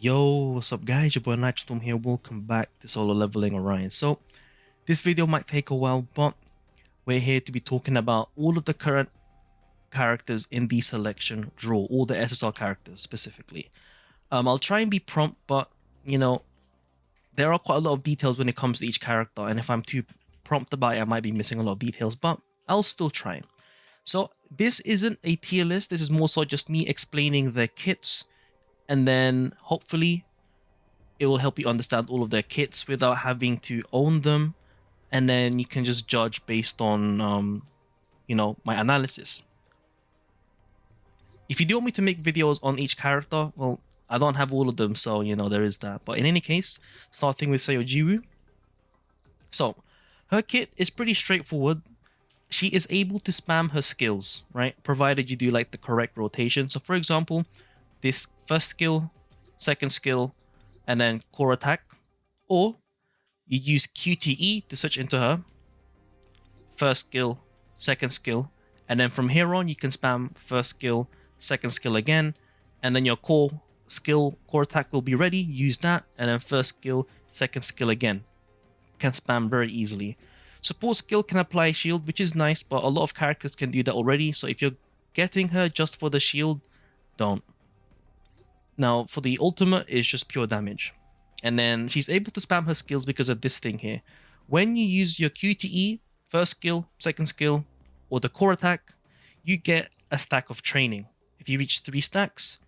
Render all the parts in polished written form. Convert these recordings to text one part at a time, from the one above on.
Yo, what's up guys, your boy Nitrostorm here, welcome back to Solo Leveling Orion. So, this video might take a while, but we're here to be talking about all of the current characters in the selection draw, all the SSR characters specifically. I'll try and be prompt, but, there are quite a lot of details when it comes to each character, and if I'm too prompt about it, I might be missing a lot of details, but I'll still try. So, this isn't a tier list, this is more so just me explaining their kits, and then hopefully it will help you understand all of their kits without having to own them, and then you can just judge based on my analysis. If you do want me to make videos on each character, well, I don't have all of them, so there is that. But in any case, starting with Seo Jiwoo. So her kit is pretty straightforward. She is able to spam her skills, right, provided you do like the correct rotation. So for example, this first skill, second skill, and then core attack, or you use QTE to switch into her first skill, second skill, and then from here on you can spam first skill, second skill again, and then your core skill, core attack will be ready, use that, and then first skill, second skill again. Can spam very easily. Support skill can apply shield, which is nice, but a lot of characters can do that already, so if you're getting her just for the shield, don't. Now, for the ultimate, is just pure damage. And then she's able to spam her skills because of this thing here. When you use your QTE, first skill, second skill, or the core attack, you get a stack of training. If you reach 3 stacks,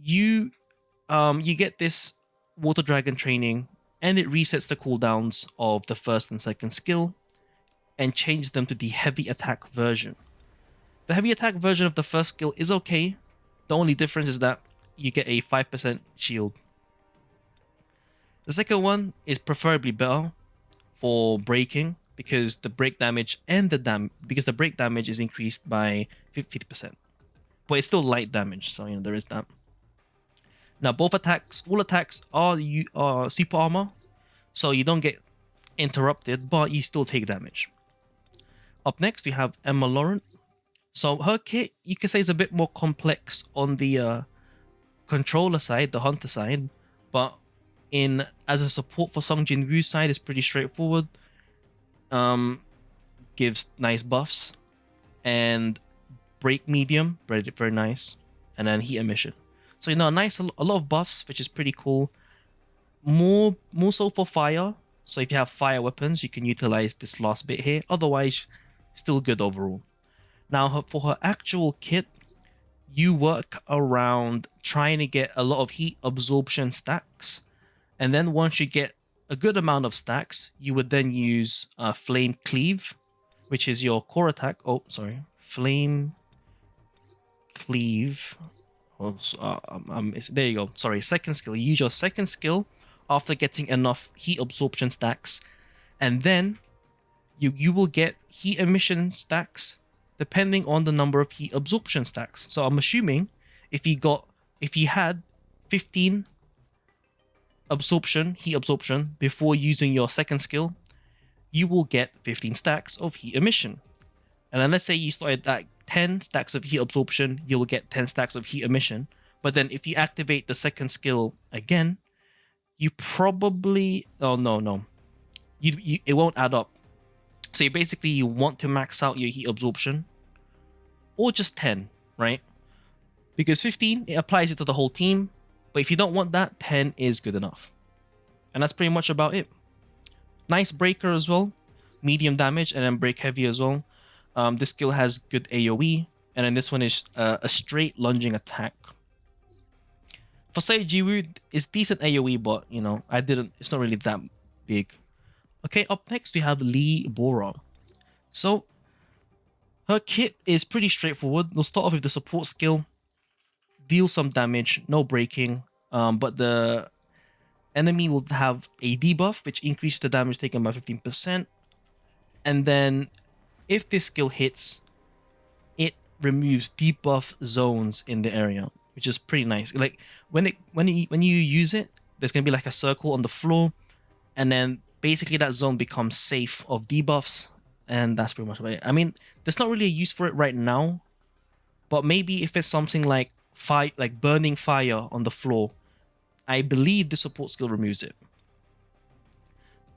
you get this water dragon training, and it resets the cooldowns of the first and second skill and changes them to the heavy attack version. The heavy attack version of the first skill is okay. The only difference is that you get a 5% shield. The second one is preferably better for breaking because the break damage and the break damage is increased by 50%. But it's still light damage, so there is that. Now all attacks are super armor, so you don't get interrupted, but you still take damage. Up next we have Laurent. So her kit, you can say, is a bit more complex on the controller side, the hunter side, but as a support for Seo Jiwoo's side, is pretty straightforward. Gives nice buffs and break medium, very nice, and then heat emission. So a lot of buffs, which is pretty cool. More so for fire. So if you have fire weapons, you can utilize this last bit here. Otherwise, still good overall. Now for her actual kit, you work around trying to get a lot of heat absorption stacks, and then once you get a good amount of stacks, you would then use Flame Cleave, which is your core attack. Oh, sorry, Flame Cleave. Oh, there you go. Sorry, second skill. You use your second skill after getting enough heat absorption stacks, and then you will get heat emission stacks depending on the number of heat absorption stacks. So I'm assuming if you had 15 heat absorption before using your second skill, you will get 15 stacks of heat emission. And then let's say you started at 10 stacks of heat absorption, you will get 10 stacks of heat emission. But then if you activate the second skill again, you probably it won't add up. So you want to max out your heat absorption, or just 10, right? Because 15, it applies it to the whole team, but if you don't want that, 10 is good enough. And that's pretty much about it. Nice breaker as well, medium damage, and then break heavy as well. This skill has good AoE, and then this one is a straight lunging attack. For Seo Jiwoo, it's decent AoE, but it's not really that big. Okay, up next we have Bora. So her kit is pretty straightforward. We'll start off with the support skill. Deal some damage, no breaking, but the enemy will have a debuff, which increases the damage taken by 15%. And then if this skill hits, it removes debuff zones in the area, which is pretty nice. Like when you use it, there's gonna be like a circle on the floor, and then basically that zone becomes safe of debuffs, and that's pretty much about it. I mean, there's not really a use for it right now, but maybe if it's something like burning fire on the floor, I believe the support skill removes it.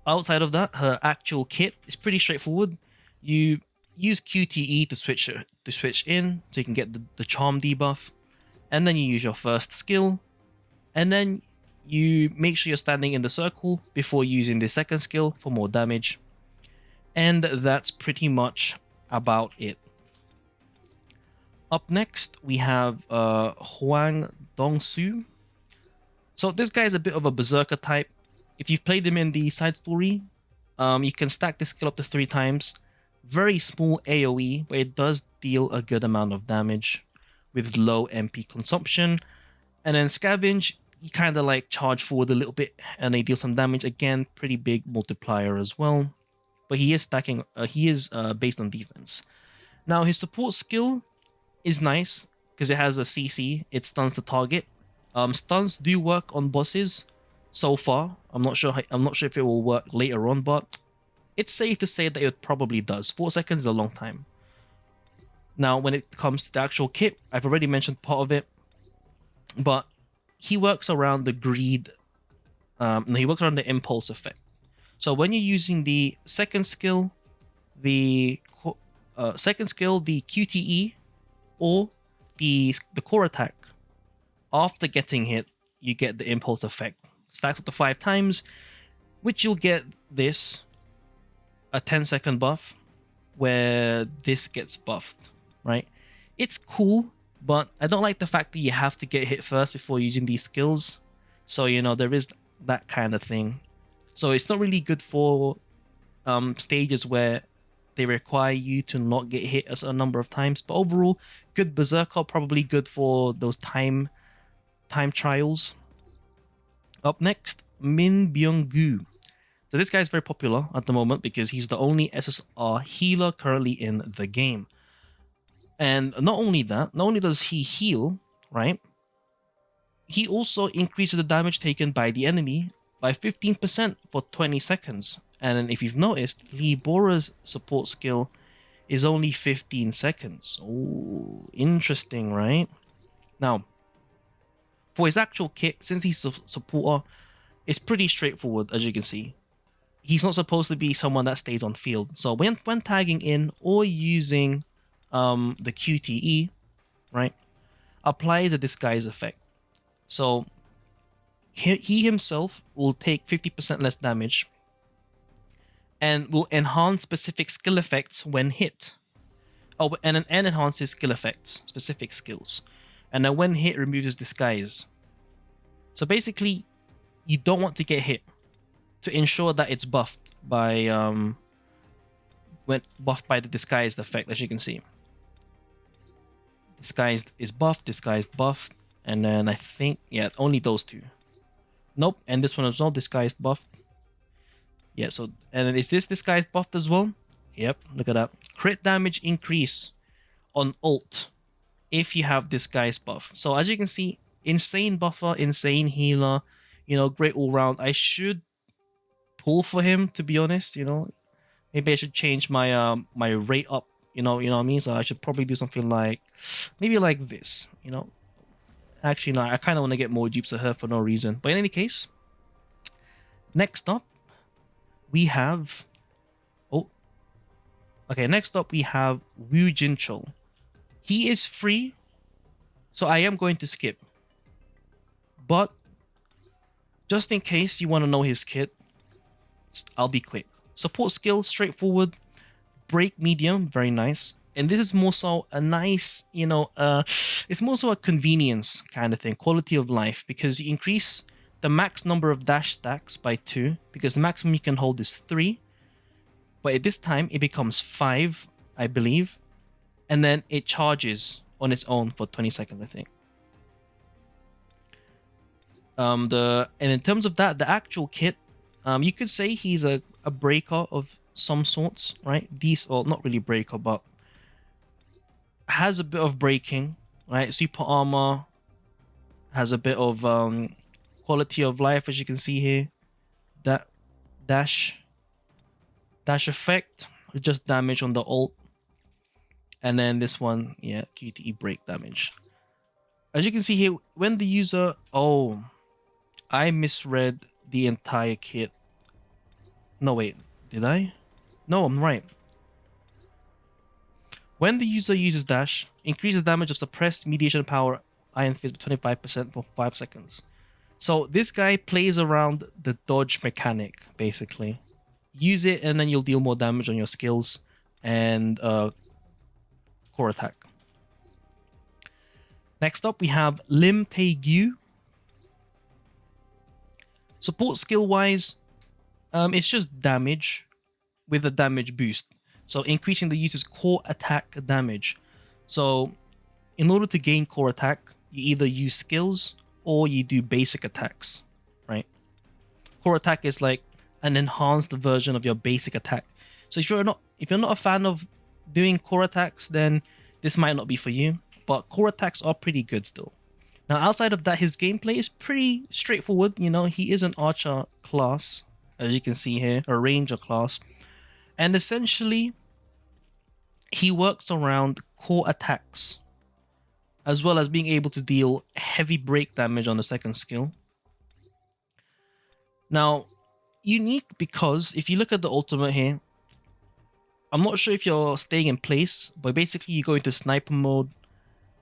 Outside of that, her actual kit is pretty straightforward. You use QTE to switch in, so you can get the charm debuff, and then you use your first skill, and then you make sure you're standing in the circle before using the second skill for more damage. And that's pretty much about it. Up next, we have Hwang Dongsoo. So this guy is a bit of a berserker type. If you've played him in the side story, you can stack this skill up to 3 times. Very small AoE, but it does deal a good amount of damage with low MP consumption. And then Scavenge, you kind of like charge forward a little bit and they deal some damage. Again, pretty big multiplier as well. But he is stacking, based on defense. Now his support skill is nice because it has a CC. It stuns the target. Stuns do work on bosses so far. I'm not sure if it will work later on, but it's safe to say that it probably does. 4 seconds is a long time. Now, when it comes to the actual kit, I've already mentioned part of it, but he works around the greed. He works around the impulse effect. So when you're using the second skill, the QTE, or the core attack, after getting hit, you get the impulse effect. Stacks up to 5 times, which you'll get this, a 10-second buff, where this gets buffed, right? It's cool, but I don't like the fact that you have to get hit first before using these skills. So, you know, there is that kind of thing. So it's not really good for stages where they require you to not get hit a certain number of times. But overall, good berserker, probably good for those time trials. Up next, Byung-Gu. So this guy is very popular at the moment because he's the only SSR healer currently in the game. And not only that, not only does he heal, right? He also increases the damage taken by the enemy by 15% for 20 seconds. And then if you've noticed, Bora's support skill is only 15 seconds. Oh, interesting, right? Now, for his actual kit, since he's a supporter, it's pretty straightforward, as you can see. He's not supposed to be someone that stays on field. So when tagging in or using the QTE, right, applies a disguise effect. So he himself will take 50% less damage and will enhance specific skill effects when hit. Oh, and enhance his skill effects, specific skills. And then when hit, removes his disguise. So basically, you don't want to get hit to ensure that it's buffed by the disguised effect, as you can see. Disguised is buffed, disguised buffed, and then I think, yeah, only those two. Nope, and this one as well, disguised buffed. Yeah, so, and then is this disguised buffed as well? Yep, look at that. Crit damage increase on ult if you have disguised buff. So as you can see, insane buffer, insane healer, you know, great all round. I should pull for him, to be honest, you know. Maybe I should change my my rate up, you know what I mean? So I should probably do something like, maybe like this, you know. Actually, no, I kind of want to get more dupes of her for no reason. But in any case, next up, we have... Oh. Okay, next up, we have Woo Jinchul. He is free, so I am going to skip. But, just in case you want to know his kit, I'll be quick. Support skill, straightforward. Break medium, very nice. And this is more so a nice, you know, it's more so a convenience kind of thing, quality of life, because you increase the max number of dash stacks by 2, because the maximum you can hold is 3. But at this time, it becomes 5, I believe. And then it charges on its own for 20 seconds, I think. And in terms of that, the actual kit, you could say he's a breaker of some sorts, right? Well, not really breaker, but has a bit of breaking, right? Super armor, has a bit of quality of life, as you can see here. That dash effect, just damage on the ult. And then this one, yeah, QTE break damage. As you can see here, when the user... Oh, I misread the entire kit. No, wait. Did I? No, I'm right. When the user uses dash, increase the damage of suppressed mediation power Iron Fist by 25% for 5 seconds. So this guy plays around the dodge mechanic, basically. Use it and then you'll deal more damage on your skills and core attack. Next up, we have Lim Tae-Gyu. Support skill-wise, it's just damage with a damage boost. So increasing the user's core attack damage. So in order to gain core attack, you either use skills or you do basic attacks, right? Core attack is like an enhanced version of your basic attack. So if you're not a fan of doing core attacks, then this might not be for you. But core attacks are pretty good still. Now, outside of that, his gameplay is pretty straightforward. You know, he is an archer class, as you can see here, a ranger class. And essentially, he works around core attacks, as well as being able to deal heavy break damage on the second skill. Now, unique because if you look at the ultimate here, I'm not sure if you're staying in place, but basically you go into sniper mode.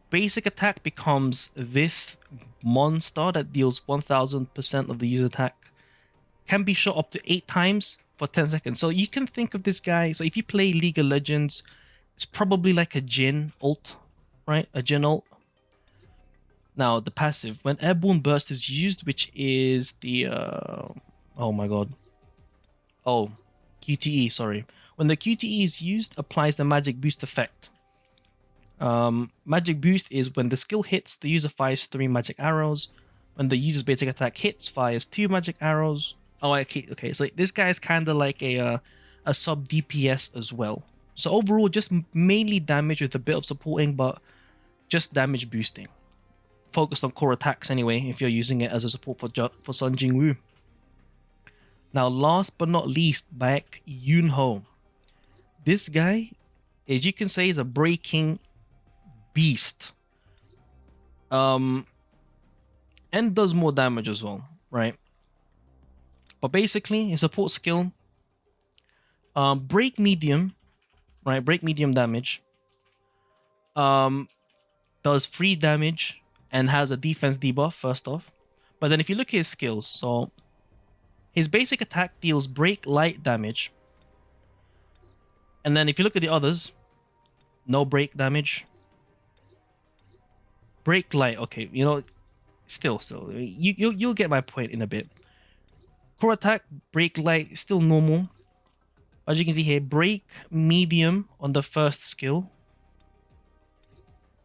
Basic attack becomes this monster that deals 1000% of the user attack. Can be shot up to 8 times for 10 seconds. So you can think of this guy. So if you play League of Legends, it's probably like a Jhin ult, right? A Jhin ult. Now, the passive. When Airborne Burst is used, which is the... oh my god. Oh, QTE, sorry. When the QTE is used, applies the Magic Boost effect. Magic Boost is when the skill hits, the user fires 3 magic arrows. When the user's basic attack hits, fires 2 magic arrows. Oh, okay. So this guy is kind of like a sub DPS as well. So overall, just mainly damage with a bit of supporting, but just damage boosting. Focused on core attacks anyway, if you're using it as a support for Seo Jiwoo. Now, last but not least, Baek Yoonho. This guy, as you can say, is a breaking beast. And does more damage as well, right? But basically, his support skill, break medium, right? Break medium damage. Does free damage and has a defense debuff first off. But then if you look at his skills, so his basic attack deals break light damage. And then if you look at the others, no break damage. Break light, okay, you know, still, you'll get my point in a bit. Core attack, break light, still normal. As you can see here, break medium on the first skill.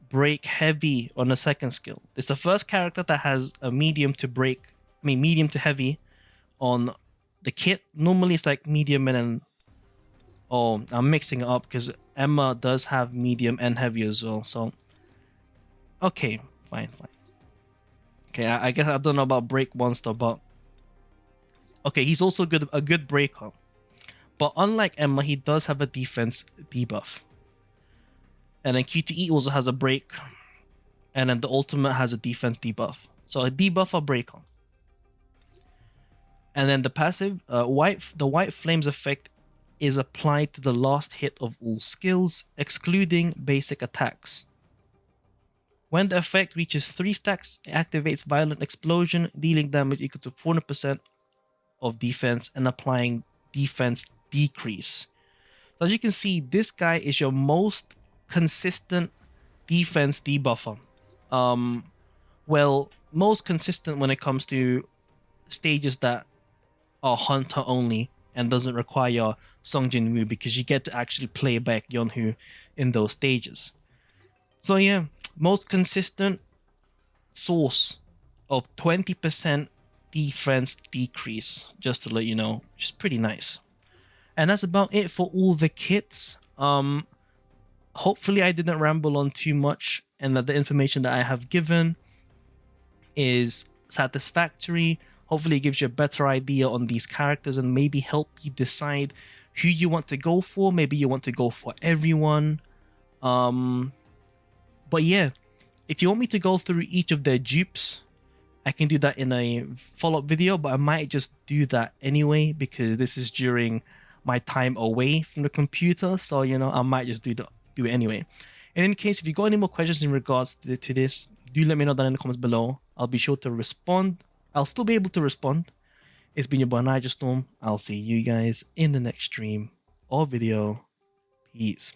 Break heavy on the second skill. It's the first character that has a medium to break, medium to heavy on the kit. Normally it's like medium and then, oh, I'm mixing it up because Emma does have medium and heavy as well. So, okay, fine. Okay, I guess I don't know about break monster, but okay, he's also a good breaker. But unlike Emma, he does have a defense debuff. And then QTE also has a break. And then the ultimate has a defense debuff. So a debuff or breaker. And then the passive, the White Flames effect is applied to the last hit of all skills, excluding basic attacks. When the effect reaches 3 stacks, it activates Violent Explosion, dealing damage equal to 400% of defense and applying defense decrease. So as you can see, this guy is your most consistent defense debuffer. Well, most consistent when it comes to stages that are hunter only and doesn't require Seo Jiwoo, because you get to actually play Baek Yoonho in those stages. So yeah, most consistent source of 20% defense decrease, just to let you know, which is pretty nice. And that's about it for all the kits. Hopefully I didn't ramble on too much and that the information that I have given is satisfactory. Hopefully it gives you a better idea on these characters and maybe help you decide who you want to go for. Maybe you want to go for everyone. But yeah, if you want me to go through each of their dupes, I can do that in a follow-up video, but I might just do that anyway because this is during my time away from the computer. So, you know, I might just do it anyway. And in case if you got any more questions in regards to this, do let me know down in the comments below. I'll be sure to respond. I'll still be able to respond. It's been your boy Nitrostorm. I'll see you guys in the next stream or video. Peace.